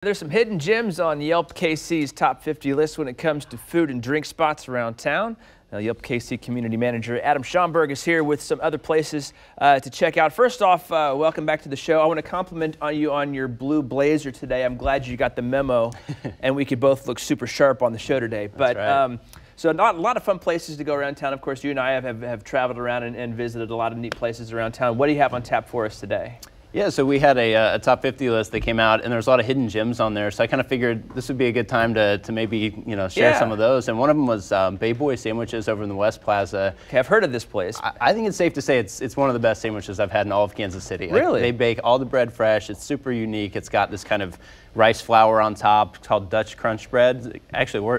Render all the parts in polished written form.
There's some hidden gems on Yelp KC's top 50 list when it comes to food and drink spots around town. Now, Yelp KC Community Manager Adam Schaumburg is here with some other places to check out. First off, welcome back to the show. I want to compliment you on your blue blazer today. I'm glad you got the memo and we could both look super sharp on the show today. But right. So not a lot of fun places to go around town. Of course, you and I have traveled around and visited a lot of neat places around town. What do you have on tap for us today? Yeah, so we had a top 50 list that came out, and there's a lot of hidden gems on there. So I kind of figured this would be a good time to maybe share some of those. And one of them was Bay Boy Sandwiches over in the West Plaza. Okay, I've heard of this place. I think it's safe to say it's one of the best sandwiches I've had in all of Kansas City. Really? They bake all the bread fresh. It's super unique. It's got this kind of rice flour on top called Dutch Crunch bread. Actually,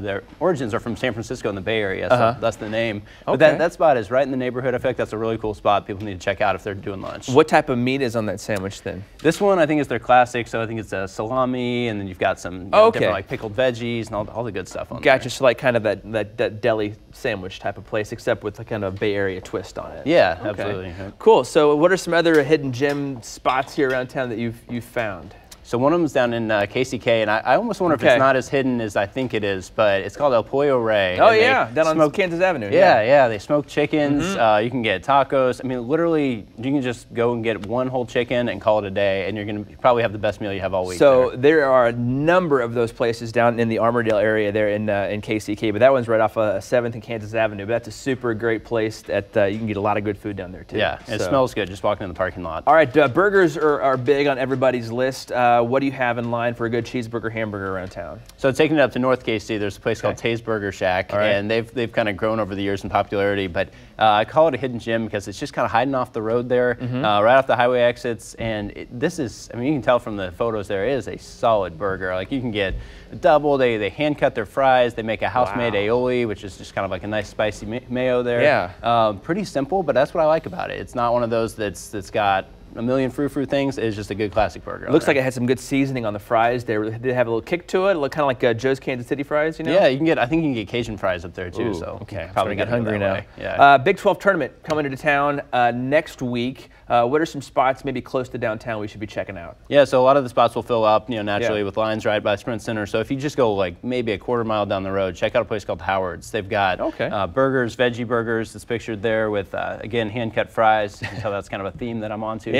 their origins are from San Francisco in the Bay Area, so that's the name. But that spot is right in the neighborhood. I feel like that's a really cool spot people need to check out if they're doing lunch. What type of meat is on that sandwich then? This one I think is their classic, so I think it's a salami, and then you've got some different like pickled veggies and all the good stuff on there. Gotcha, so like kind of that deli sandwich type of place, except with a kind of Bay Area twist on it. Yeah, absolutely. Cool, so what are some other hidden gem spots here around town that you've found? So one of them's down in KCK, and I almost wonder if it's not as hidden as I think it is, but it's called El Pollo Rey. Oh yeah, down on Kansas Avenue. Yeah, they smoke chickens. You can get tacos. I mean, literally, you can just go and get one whole chicken and call it a day, and you're gonna probably have the best meal you have all week. So there are a number of those places down in the Armourdale area there in KCK, but that one's right off 7th and Kansas Avenue. But that's a super great place that you can get a lot of good food down there too. Yeah, it smells good just walking in the parking lot. All right, burgers are big on everybody's list. What do you have in line for a good cheeseburger hamburger around town? So taking it up to North KC, there's a place called Taze Burger Shack, and they've kind of grown over the years in popularity, but I call it a hidden gem because it's just kind of hiding off the road there, right off the highway exits, and this is, I mean, you can tell from the photos there, it is a solid burger. Like you can get a double, they hand cut their fries, they make a house-made aioli, which is just kind of like a nice spicy mayo there. Yeah. Pretty simple, but that's what I like about it. It's not one of those that's got a million frou-frou things. Is just a good classic burger. It looks like it had some good seasoning on the fries there. It did have a little kick to it. It looked kind of like Joe's Kansas City fries, you know? Yeah, I think you can get Cajun fries up there too. Ooh, so okay, probably get hungry now. Yeah. Big 12 tournament coming into town next week. What are some spots maybe close to downtown we should be checking out? Yeah, so a lot of the spots will fill up, naturally with lines right by Sprint Center. So if you just go like maybe a quarter mile down the road, check out a place called Howard's. They've got burgers, veggie burgers. It's pictured there with again hand-cut fries. You can tell that's kind of a theme that I'm onto here.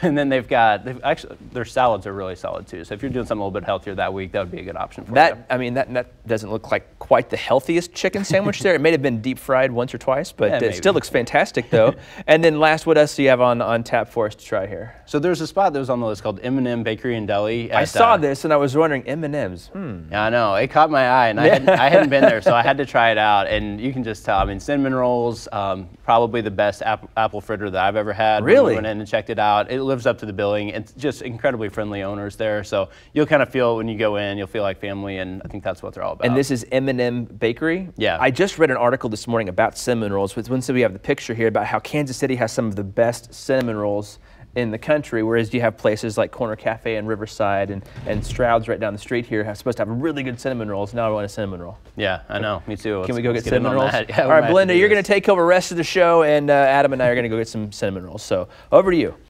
And then actually their salads are really solid too. So if you're doing something a little bit healthier that week, that would be a good option for you. I mean, that doesn't look like quite the healthiest chicken sandwich there. It may have been deep fried once or twice, but it still looks fantastic though. And then last, what else do you have on tap for us to try here? So there's a spot that was on the list called M&M Bakery Deli. I saw this and I was wondering, M&Ms. Yeah, I know. It caught my eye, and I hadn't been there, so I had to try it out. And you can just tell. I mean, cinnamon rolls, probably the best apple fritter that I've ever had. Really? We went in and checked it out. It lives up to the billing. It's just incredibly friendly owners there, so you'll kind of feel when you go in, you'll feel like family, and I think that's what they're all about. And this is M&M Bakery? Yeah. I just read an article this morning about cinnamon rolls. So we have the picture here about how Kansas City has some of the best cinnamon rolls in the country, whereas you have places like Corner Cafe and Riverside and Stroud's right down the street here supposed to have really good cinnamon rolls. Now I want a cinnamon roll. Yeah, I know. Me too. Can we go get cinnamon rolls? Yeah, all right, Belinda, you're going to take over the rest of the show, and Adam and I are going to go get some cinnamon rolls. So over to you.